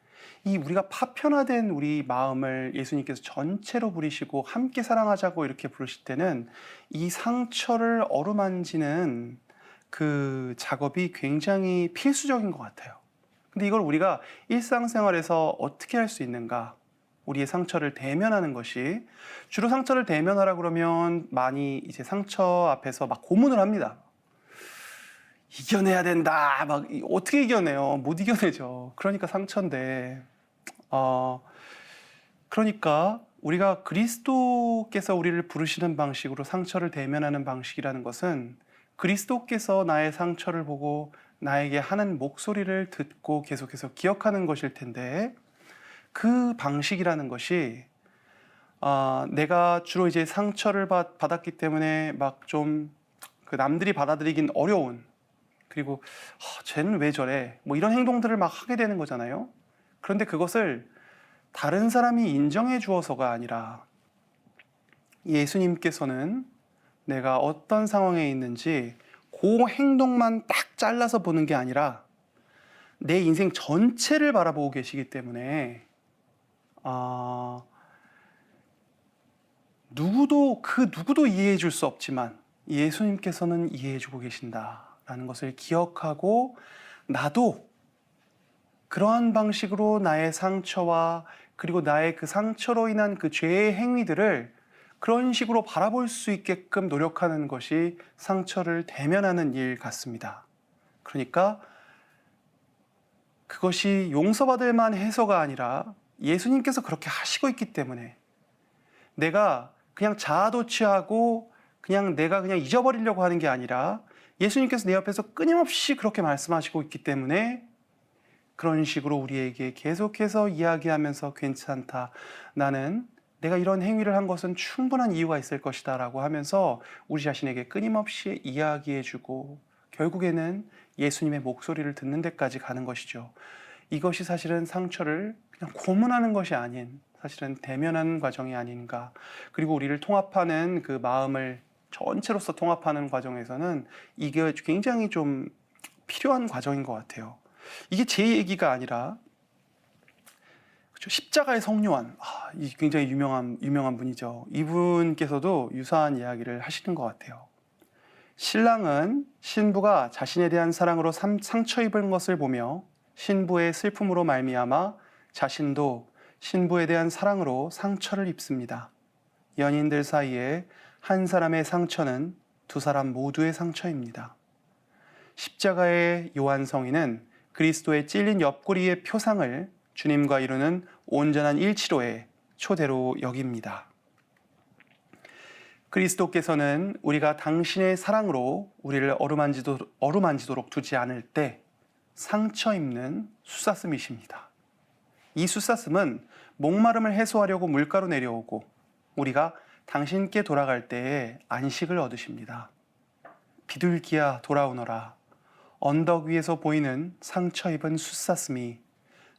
우리가 파편화된 우리 마음을 예수님께서 전체로 부리시고 함께 사랑하자고 이렇게 부르실 때는 이 상처를 어루만지는 그 작업이 굉장히 필수적인 것 같아요. 근데 이걸 우리가 일상생활에서 어떻게 할 수 있는가? 우리의 상처를 대면하는 것이 주로 상처를 대면하라 그러면 많이 이제 상처 앞에서 막 고문을 합니다. 이겨내야 된다. 막 어떻게 이겨내요? 못 이겨내죠. 그러니까 상처인데. 그러니까 우리가 그리스도께서 우리를 부르시는 방식으로 상처를 대면하는 방식이라는 것은 그리스도께서 나의 상처를 보고 나에게 하는 목소리를 듣고 계속해서 기억하는 것일 텐데 그 방식이라는 것이 내가 주로 이제 상처를 받았기 때문에 막 좀 그 남들이 받아들이긴 어려운 그리고 쟤는 왜 저래? 뭐 이런 행동들을 막 하게 되는 거잖아요. 그런데 그것을 다른 사람이 인정해 주어서가 아니라 예수님께서는 내가 어떤 상황에 있는지 그 행동만 딱 잘라서 보는 게 아니라 내 인생 전체를 바라보고 계시기 때문에 누구도 이해해 줄 수 없지만 예수님께서는 이해해 주고 계신다라는 것을 기억하고 나도 그러한 방식으로 나의 상처와 그리고 나의 그 상처로 인한 그 죄의 행위들을 그런 식으로 바라볼 수 있게끔 노력하는 것이 상처를 대면하는 일 같습니다. 그러니까 그것이 용서받을 만해서가 아니라 예수님께서 그렇게 하시고 있기 때문에 내가 그냥 자아도취하고 그냥 내가 그냥 잊어버리려고 하는 게 아니라 예수님께서 내 옆에서 끊임없이 그렇게 말씀하시고 있기 때문에 그런 식으로 우리에게 계속해서 이야기하면서 괜찮다. 나는 내가 이런 행위를 한 것은 충분한 이유가 있을 것이다 라고 하면서 우리 자신에게 끊임없이 이야기해주고 결국에는 예수님의 목소리를 듣는 데까지 가는 것이죠. 이것이 사실은 상처를 그냥 고문하는 것이 아닌 사실은 대면하는 과정이 아닌가. 그리고 우리를 통합하는 그 마음을 전체로서 통합하는 과정에서는 이게 굉장히 좀 필요한 과정인 것 같아요. 이게 제 얘기가 아니라 그렇죠? 십자가의 성요한 이 굉장히 유명한 분이죠. 이분께서도 유사한 이야기를 하시는 것 같아요. 신랑은 신부가 자신에 대한 사랑으로 상처 입은 것을 보며 신부의 슬픔으로 말미암아 자신도 신부에 대한 사랑으로 상처를 입습니다. 연인들 사이에 한 사람의 상처는 두 사람 모두의 상처입니다. 십자가의 요한성인은 그리스도의 찔린 옆구리의 표상을 주님과 이루는 온전한 일치로의 초대로 여깁니다. 그리스도께서는 우리가 당신의 사랑으로 우리를 어루만지도록 두지 않을 때 상처 입는 숫사슴이십니다. 이 숫사슴은 목마름을 해소하려고 물가로 내려오고 우리가 당신께 돌아갈 때에 안식을 얻으십니다. 비둘기야 돌아오너라. 언덕 위에서 보이는 상처 입은 숫사슴이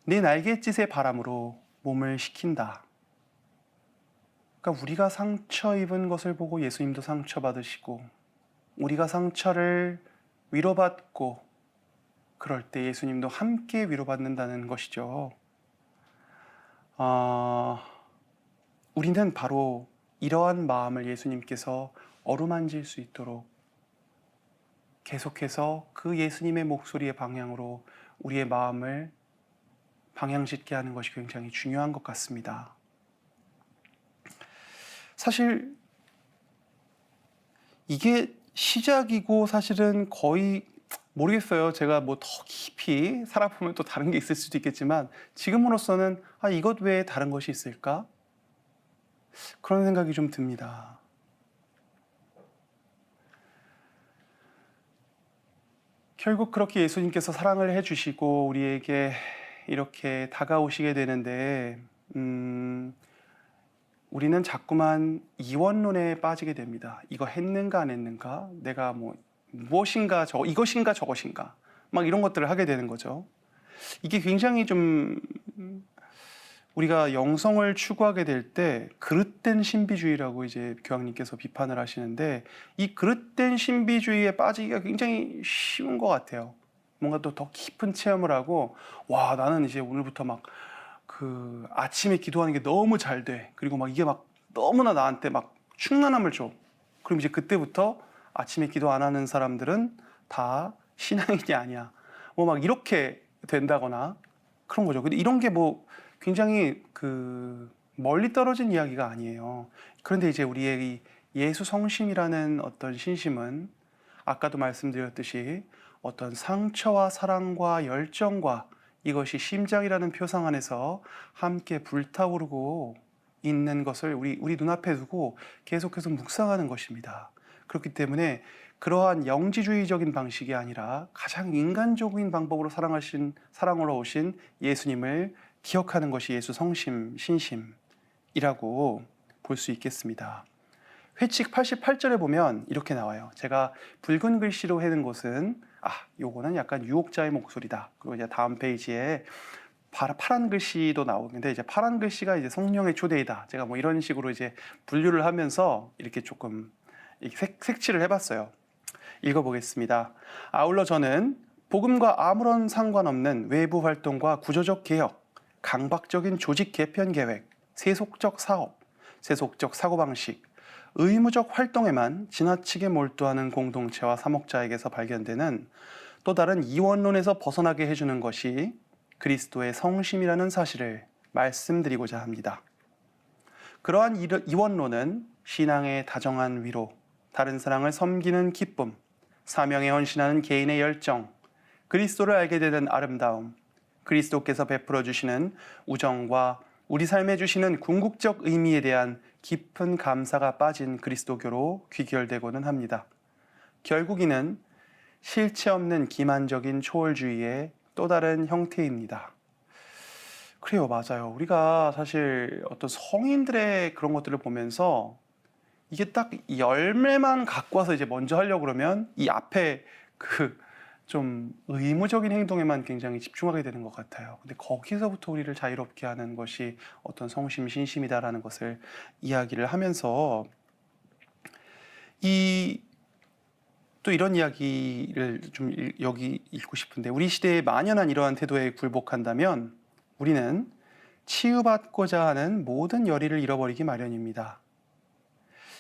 내 날갯짓의 바람으로 몸을 식힌다. 그러니까 우리가 상처 입은 것을 보고 예수님도 상처받으시고 우리가 상처를 위로받고 그럴 때 예수님도 함께 위로받는다는 것이죠. 우리는 바로 이러한 마음을 예수님께서 어루만질 수 있도록 계속해서 그 예수님의 목소리의 방향으로 우리의 마음을 방향짓게 하는 것이 굉장히 중요한 것 같습니다. 사실 이게 시작이고 사실은 거의 모르겠어요. 제가 뭐 더 깊이 살아보면 또 다른 게 있을 수도 있겠지만 지금으로서는 이것 외에 다른 것이 있을까? 그런 생각이 좀 듭니다. 결국 그렇게 예수님께서 사랑을 해주시고 우리에게 이렇게 다가오시게 되는데, 우리는 자꾸만 이원론에 빠지게 됩니다. 이거 했는가 안 했는가? 내가 뭐 무엇인가 이것인가 저것인가? 막 이런 것들을 하게 되는 거죠. 이게 굉장히 좀 우리가 영성을 추구하게 될 때 그릇된 신비주의라고 이제 교황님께서 비판을 하시는데, 이 그릇된 신비주의에 빠지기가 굉장히 쉬운 것 같아요. 뭔가 또 더 깊은 체험을 하고, 와, 나는 이제 오늘부터 막 그 아침에 기도하는 게 너무 잘 돼. 그리고 막 이게 막 너무나 나한테 막 충만함을 줘. 그럼 이제 그때부터 아침에 기도 안 하는 사람들은 다 신앙인이 아니야. 뭐 막 이렇게 된다거나 그런 거죠. 근데 이런 게 뭐 굉장히 멀리 떨어진 이야기가 아니에요. 그런데 이제 우리의 이 예수 성심이라는 어떤 신심은 아까도 말씀드렸듯이 어떤 상처와 사랑과 열정과 이것이 심장이라는 표상 안에서 함께 불타오르고 있는 것을 우리 눈앞에 두고 계속해서 묵상하는 것입니다. 그렇기 때문에 그러한 영지주의적인 방식이 아니라 가장 인간적인 방법으로 사랑으로 오신 예수님을 기억하는 것이 예수 성심, 신심이라고 볼 수 있겠습니다. 회칙 88절에 보면 이렇게 나와요. 제가 붉은 글씨로 해놓은 것은 요거는 약간 유혹자의 목소리다. 그리고 이제 다음 페이지에 파란 글씨도 나오는데, 이제 파란 글씨가 이제 성령의 초대이다. 제가 뭐 이런 식으로 이제 분류를 하면서 이렇게 조금 색칠을 해봤어요. 읽어보겠습니다. 아울러 저는 복음과 아무런 상관없는 외부 활동과 구조적 개혁, 강박적인 조직 개편 계획, 세속적 사업, 세속적 사고방식, 의무적 활동에만 지나치게 몰두하는 공동체와 사목자에게서 발견되는 또 다른 이원론에서 벗어나게 해주는 것이 그리스도의 성심이라는 사실을 말씀드리고자 합니다. 그러한 이원론은 신앙의 다정한 위로, 다른 사람을 섬기는 기쁨, 사명에 헌신하는 개인의 열정, 그리스도를 알게 되는 아름다움, 그리스도께서 베풀어 주시는 우정과 우리 삶에 주시는 궁극적 의미에 대한 깊은 감사가 빠진 그리스도교로 귀결되고는 합니다. 결국 이는 실체 없는 기만적인 초월주의의 또 다른 형태입니다. 그래요, 맞아요. 우리가 사실 어떤 성인들의 그런 것들을 보면서 이게 딱 열매만 갖고 와서 이제 먼저 하려고 그러면 이 앞에 좀 의무적인 행동에만 굉장히 집중하게 되는 것 같아요. 근데 거기서부터 우리를 자유롭게 하는 것이 어떤 성심, 신심이다라는 것을 이야기를 하면서 또 이런 이야기를 좀 여기 읽고 싶은데, 우리 시대에 만연한 이러한 태도에 굴복한다면 우리는 치유받고자 하는 모든 열의를 잃어버리기 마련입니다.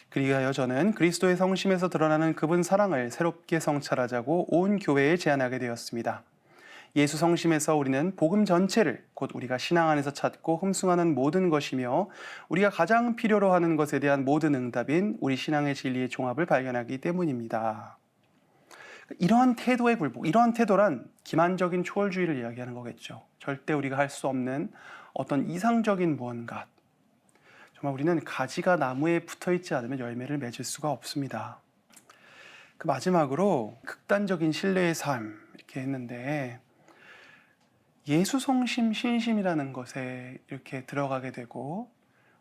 그리하여 저는 그리스도의 성심에서 드러나는 그분 사랑을 새롭게 성찰하자고 온 교회에 제안하게 되었습니다. 예수 성심에서 우리는 복음 전체를 곧 우리가 신앙 안에서 찾고 흠숭하는 모든 것이며 우리가 가장 필요로 하는 것에 대한 모든 응답인 우리 신앙의 진리의 종합을 발견하기 때문입니다. 이러한 태도의 굴복, 이러한 태도란 기만적인 초월주의를 이야기하는 거겠죠. 절대 우리가 할 수 없는 어떤 이상적인 무언가. 정말 우리는 가지가 나무에 붙어 있지 않으면 열매를 맺을 수가 없습니다. 마지막으로 극단적인 신뢰의 삶 이렇게 했는데, 예수 성심 신심이라는 것에 이렇게 들어가게 되고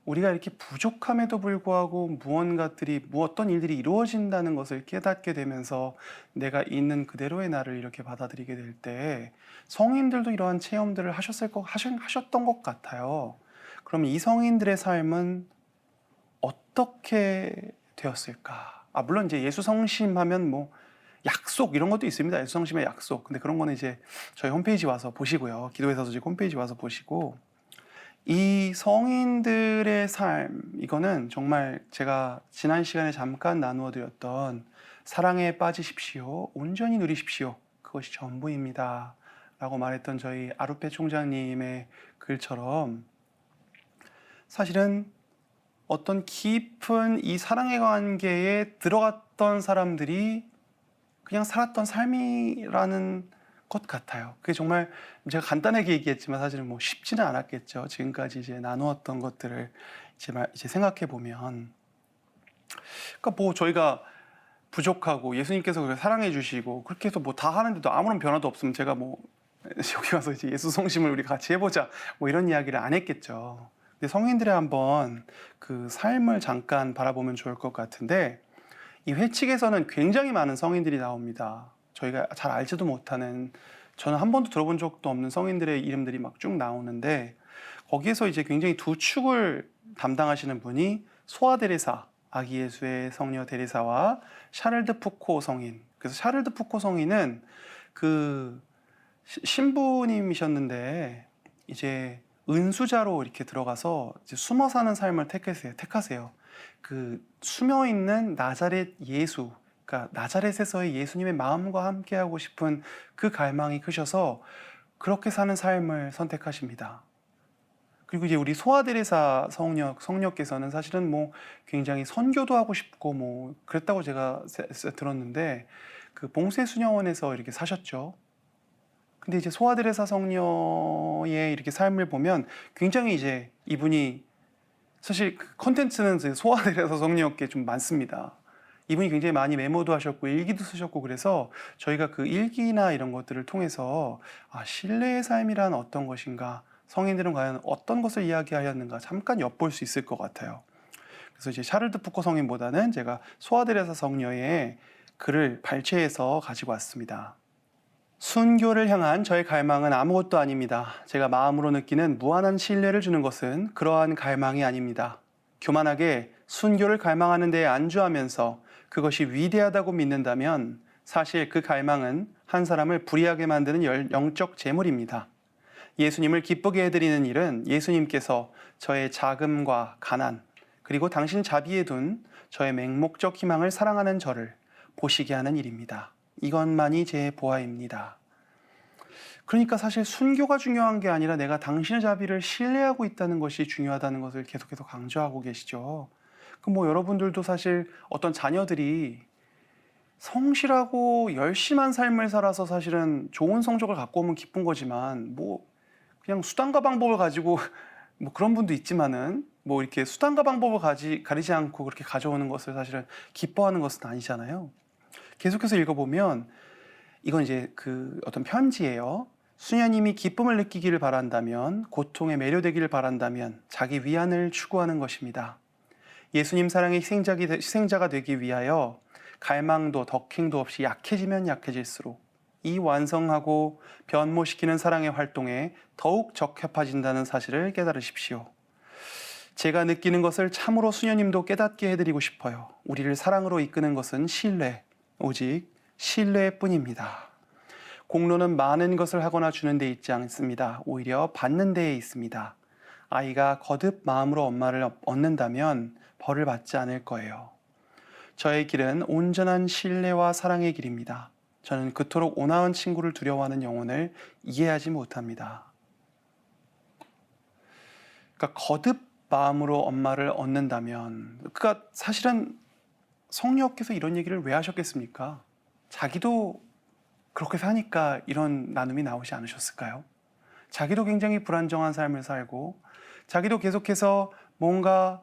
우리가 이렇게 부족함에도 불구하고 어떤 일들이 이루어진다는 것을 깨닫게 되면서 내가 있는 그대로의 나를 이렇게 받아들이게 될 때 성인들도 이러한 체험들을 하셨던 것 같아요. 그럼 이 성인들의 삶은 어떻게 되었을까? 물론 이제 예수 성심하면 뭐 약속 이런 것도 있습니다. 예수 성심의 약속. 근데 그런 거는 이제 저희 홈페이지 와서 보시고요. 기도의 서재직 홈페이지 와서 보시고, 이 성인들의 삶, 이거는 정말 제가 지난 시간에 잠깐 나누어 드렸던 사랑에 빠지십시오, 온전히 누리십시오, 그것이 전부입니다 라고 말했던 저희 아루페 총장님의 글처럼, 사실은 어떤 깊은 이 사랑의 관계에 들어갔던 사람들이 그냥 살았던 삶이라는 것 같아요. 그게 정말 제가 간단하게 얘기했지만 사실은 뭐 쉽지는 않았겠죠. 지금까지 이제 나누었던 것들을 이제 생각해 보면, 그러니까 뭐 저희가 부족하고 예수님께서 그렇게 사랑해 주시고 그렇게 해서 뭐 다 하는데도 아무런 변화도 없으면 제가 뭐 여기 와서 이제 예수 성심을 우리 같이 해보자 뭐 이런 이야기를 안 했겠죠. 근데 성인들의 한번 그 삶을 잠깐 바라보면 좋을 것 같은데, 이 회칙에서는 굉장히 많은 성인들이 나옵니다. 저희가 잘 알지도 못하는, 저는 한 번도 들어본 적도 없는 성인들의 이름들이 막 쭉 나오는데, 거기에서 이제 굉장히 두 축을 담당하시는 분이 소아 데레사, 아기 예수의 성녀 데레사와 샤를드 푸코 성인. 그래서 샤를드 푸코 성인은 그 신부님이셨는데 이제 은수자로 이렇게 들어가서 이제 숨어 사는 삶을 택하세요. 그 숨어 있는 나자렛 예수, 그러니까 나자렛에서의 예수님의 마음과 함께하고 싶은 그 갈망이 크셔서 그렇게 사는 삶을 선택하십니다. 그리고 이제 우리 소아데레사 성녀께서는 사실은 뭐 굉장히 선교도 하고 싶고 뭐 그랬다고 제가 들었는데, 그 봉쇄 수녀원에서 이렇게 사셨죠. 근데 이제 소아데레사 성녀의 이렇게 삶을 보면 굉장히 이제 이분이, 사실 그 컨텐츠는 소아데레사 성녀께 좀 많습니다. 이분이 굉장히 많이 메모도 하셨고 일기도 쓰셨고, 그래서 저희가 그 일기나 이런 것들을 통해서 신뢰의 삶이란 어떤 것인가, 성인들은 과연 어떤 것을 이야기하였는가 잠깐 엿볼 수 있을 것 같아요. 그래서 이제 샤를드 푸코 성인보다는 제가 소아데레사 성녀의 글을 발췌해서 가지고 왔습니다. 순교를 향한 저의 갈망은 아무것도 아닙니다. 제가 마음으로 느끼는 무한한 신뢰를 주는 것은 그러한 갈망이 아닙니다. 교만하게 순교를 갈망하는 데에 안주하면서 그것이 위대하다고 믿는다면 사실 그 갈망은 한 사람을 불의하게 만드는 영적 재물입니다. 예수님을 기쁘게 해드리는 일은 예수님께서 저의 자금과 가난, 그리고 당신 자비에 둔 저의 맹목적 희망을 사랑하는 저를 보시게 하는 일입니다. 이것만이 제 보아입니다. 그러니까 사실 순교가 중요한 게 아니라 내가 당신의 자비를 신뢰하고 있다는 것이 중요하다는 것을 계속해서 강조하고 계시죠. 그럼 뭐 여러분들도 사실 어떤 자녀들이 성실하고 열심한 삶을 살아서 사실은 좋은 성적을 갖고 오면 기쁜 거지만, 뭐 그냥 수단과 방법을 가지고 뭐 그런 분도 있지만은 뭐 이렇게 수단과 방법을 가리지 않고 그렇게 가져오는 것을 사실은 기뻐하는 것은 아니잖아요. 계속해서 읽어보면 이건 이제 그 어떤 편지예요. 수녀님이 기쁨을 느끼기를 바란다면, 고통에 매료되기를 바란다면 자기 위안을 추구하는 것입니다. 예수님 사랑의 희생자가 되기 위하여 갈망도 덕행도 없이 약해지면 약해질수록 이 완성하고 변모시키는 사랑의 활동에 더욱 적합해진다는 사실을 깨달으십시오. 제가 느끼는 것을 참으로 수녀님도 깨닫게 해드리고 싶어요. 우리를 사랑으로 이끄는 것은 신뢰, 오직 신뢰뿐입니다. 공로는 많은 것을 하거나 주는 데 있지 않습니다. 오히려 받는 데에 있습니다. 아이가 거듭 마음으로 엄마를 얻는다면 벌을 받지 않을 거예요. 저의 길은 온전한 신뢰와 사랑의 길입니다. 저는 그토록 온화한 친구를 두려워하는 영혼을 이해하지 못합니다. 그러니까 거듭 마음으로 엄마를 얻는다면, 그러니까 사실은 성녀께서 이런 얘기를 왜 하셨겠습니까? 자기도 그렇게 사니까 이런 나눔이 나오지 않으셨을까요? 자기도 굉장히 불안정한 삶을 살고, 자기도 계속해서 뭔가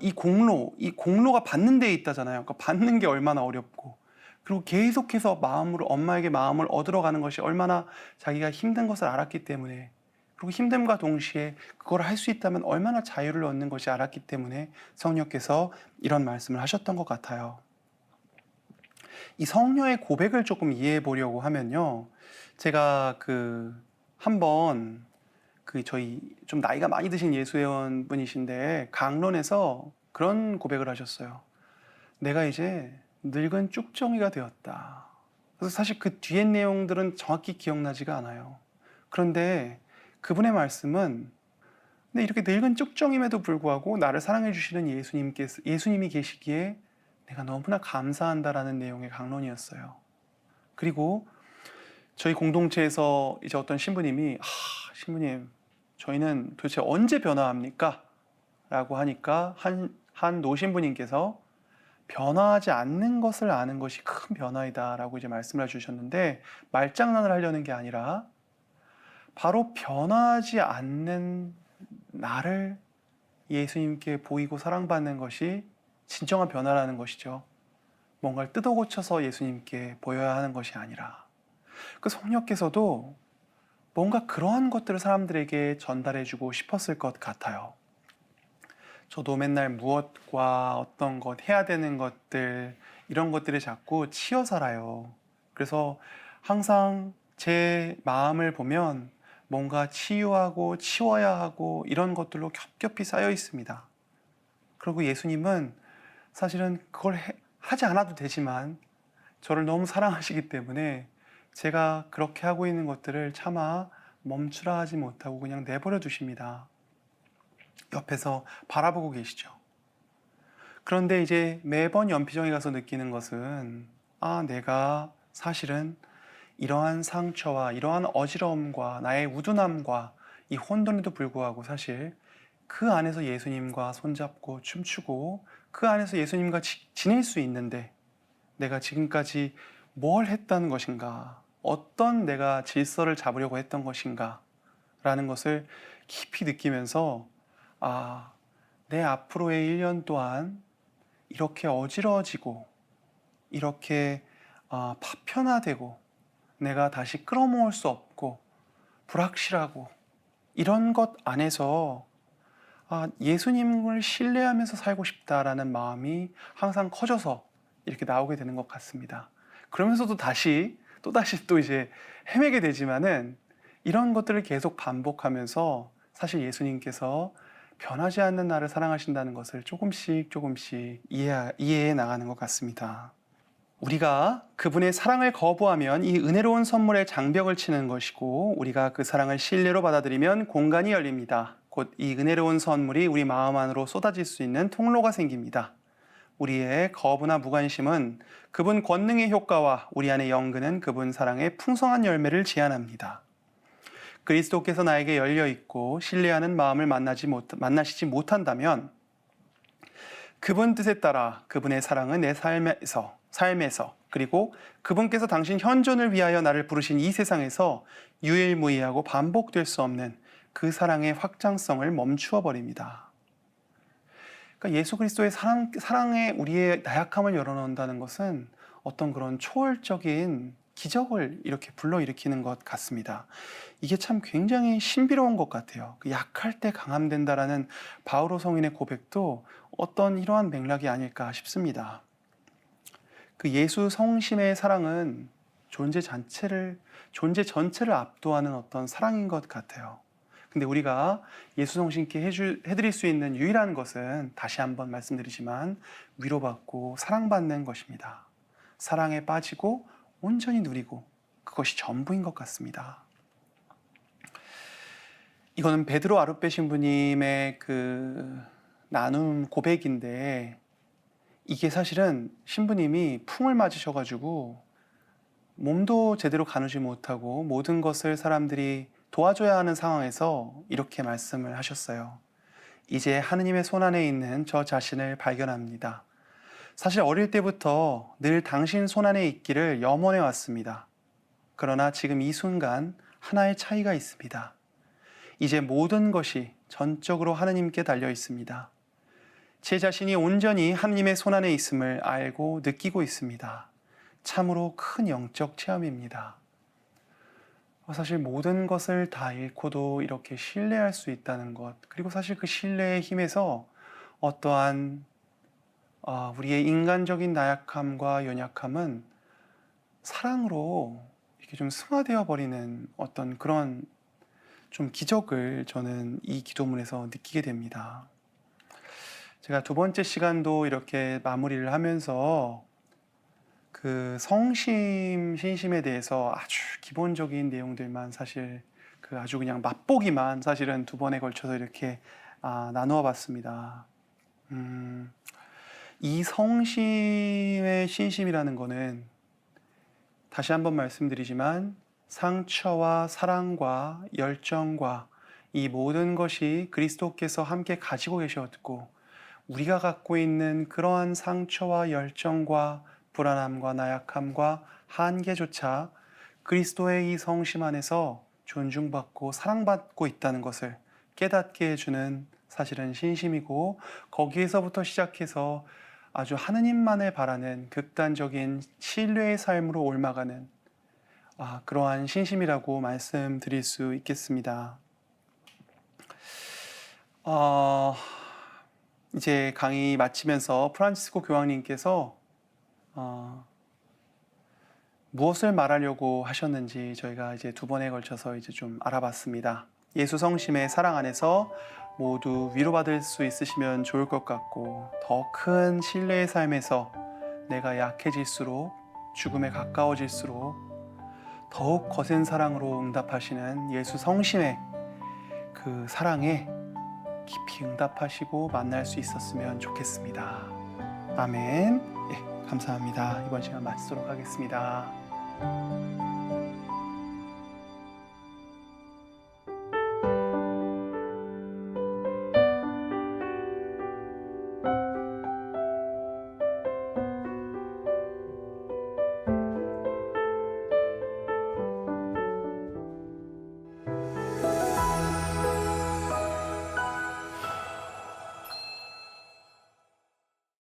이 공로가 받는 데에 있다잖아요. 그러니까 받는 게 얼마나 어렵고, 그리고 계속해서 엄마에게 마음을 얻으러 가는 것이 얼마나 자기가 힘든 것을 알았기 때문에, 그리고 힘듦과 동시에 그걸 할 수 있다면 얼마나 자유를 얻는 것이 알았기 때문에 성녀께서 이런 말씀을 하셨던 것 같아요. 이 성녀의 고백을 조금 이해해 보려고 하면요, 제가 한번 저희 좀 나이가 많이 드신 예수회원 분이신데 강론에서 그런 고백을 하셨어요. 내가 이제 늙은 쭉정이가 되었다. 그래서 사실 그 뒤의 내용들은 정확히 기억나지가 않아요. 그런데 그분의 말씀은, 근데 이렇게 늙은 쭉정임에도 불구하고 나를 사랑해 주시는 예수님이 계시기에 내가 너무나 감사한다라는 내용의 강론이었어요. 그리고 저희 공동체에서 이제 어떤 신부님이 신부님, 저희는 도대체 언제 변화합니까? 라고 하니까 한 노신부님께서 변화하지 않는 것을 아는 것이 큰 변화이다라고 이제 말씀을 해주셨는데, 말장난을 하려는 게 아니라 바로 변화하지 않는 나를 예수님께 보이고 사랑받는 것이 진정한 변화라는 것이죠. 뭔가를 뜯어 고쳐서 예수님께 보여야 하는 것이 아니라, 그 성령께서도 뭔가 그러한 것들을 사람들에게 전달해주고 싶었을 것 같아요. 저도 맨날 무엇과 어떤 것, 해야 되는 것들, 이런 것들에 자꾸 치여 살아요. 그래서 항상 제 마음을 보면 뭔가 치유하고 치워야 하고 이런 것들로 겹겹이 쌓여 있습니다. 그리고 예수님은 사실은 그걸 하지 않아도 되지만 저를 너무 사랑하시기 때문에 제가 그렇게 하고 있는 것들을 차마 멈추라 하지 못하고 그냥 내버려 두십니다. 옆에서 바라보고 계시죠. 그런데 이제 매번 연피정에 가서 느끼는 것은, 내가 사실은 이러한 상처와 이러한 어지러움과 나의 우둔함과 이 혼돈에도 불구하고 사실 그 안에서 예수님과 손잡고 춤추고 그 안에서 예수님과 지낼 수 있는데, 내가 지금까지 뭘 했다는 것인가, 어떤 내가 질서를 잡으려고 했던 것인가 라는 것을 깊이 느끼면서, 내 앞으로의 1년 동안 이렇게 어지러워지고 이렇게 파편화되고 내가 다시 끌어모을 수 없고 불확실하고 이런 것 안에서 예수님을 신뢰하면서 살고 싶다라는 마음이 항상 커져서 이렇게 나오게 되는 것 같습니다. 그러면서도 또다시 또 이제 헤매게 되지만은, 이런 것들을 계속 반복하면서 사실 예수님께서 변하지 않는 나를 사랑하신다는 것을 조금씩 이해해 나가는 것 같습니다. 우리가 그분의 사랑을 거부하면 이 은혜로운 선물에 장벽을 치는 것이고, 우리가 그 사랑을 신뢰로 받아들이면 공간이 열립니다. 곧 이 은혜로운 선물이 우리 마음 안으로 쏟아질 수 있는 통로가 생깁니다. 우리의 거부나 무관심은 그분 권능의 효과와 우리 안에 연근은 그분 사랑의 풍성한 열매를 제한합니다. 그리스도께서 나에게 열려있고 신뢰하는 마음을 만나시지 못한다면, 그분 뜻에 따라 그분의 사랑은 내 삶에서 그리고 그분께서 당신 현존을 위하여 나를 부르신 이 세상에서 유일무이하고 반복될 수 없는 그 사랑의 확장성을 멈추어 버립니다. 그러니까 예수 그리스도의 사랑에 우리의 나약함을 열어놓는다는 것은 어떤 그런 초월적인 기적을 이렇게 불러일으키는 것 같습니다. 이게 참 굉장히 신비로운 것 같아요. 약할 때 강함된다라는 바오로 성인의 고백도 어떤 이러한 맥락이 아닐까 싶습니다. 그 예수 성심의 사랑은 존재 전체를 압도하는 어떤 사랑인 것 같아요. 근데 우리가 예수 성심께 해드릴 수 있는 유일한 것은, 다시 한번 말씀드리지만, 위로받고 사랑받는 것입니다. 사랑에 빠지고 온전히 누리고, 그것이 전부인 것 같습니다. 이거는 베드로 아룻배 신부님의 그 나눔 고백인데, 이게 사실은 신부님이 풍을 맞으셔가지고 몸도 제대로 가누지 못하고 모든 것을 사람들이 도와줘야 하는 상황에서 이렇게 말씀을 하셨어요. 이제 하느님의 손안에 있는 저 자신을 발견합니다. 사실 어릴 때부터 늘 당신 손안에 있기를 염원해 왔습니다. 그러나 지금 이 순간 하나의 차이가 있습니다. 이제 모든 것이 전적으로 하느님께 달려 있습니다. 제 자신이 온전히 하느님의 손안에 있음을 알고 느끼고 있습니다. 참으로 큰 영적 체험입니다. 사실 모든 것을 다 잃고도 이렇게 신뢰할 수 있다는 것, 그리고 사실 그 신뢰의 힘에서 어떠한 우리의 인간적인 나약함과 연약함은 사랑으로 이렇게 좀 승화되어 버리는 어떤 그런 좀 기적을 저는 이 기도문에서 느끼게 됩니다. 제가 두 번째 시간도 이렇게 마무리를 하면서 그 신심에 대해서 아주 기본적인 내용들만 사실 아주 그냥 맛보기만 사실은 두 번에 걸쳐서 이렇게 나누어 봤습니다. 이 성심의 신심이라는 거는, 다시 한번 말씀드리지만, 상처와 사랑과 열정과 이 모든 것이 그리스도께서 함께 가지고 계셨고, 우리가 갖고 있는 그러한 상처와 열정과 불안함과 나약함과 한계조차 그리스도의 이 성심 안에서 존중받고 사랑받고 있다는 것을 깨닫게 해주는 사실은 신심이고, 거기에서부터 시작해서 아주 하느님만을 바라는 극단적인 신뢰의 삶으로 옮아가는 그러한 신심이라고 말씀드릴 수 있겠습니다. 이제 강의 마치면서 프란치스코 교황님께서 무엇을 말하려고 하셨는지 저희가 이제 두 번에 걸쳐서 이제 좀 알아봤습니다. 예수 성심의 사랑 안에서 모두 위로받을 수 있으시면 좋을 것 같고, 더 큰 신뢰의 삶에서 내가 약해질수록, 죽음에 가까워질수록 더욱 거센 사랑으로 응답하시는 예수 성심의 그 사랑에 깊이 응답하시고 만날 수 있었으면 좋겠습니다. 아멘. 감사합니다. 이번 시간 마치도록 하겠습니다.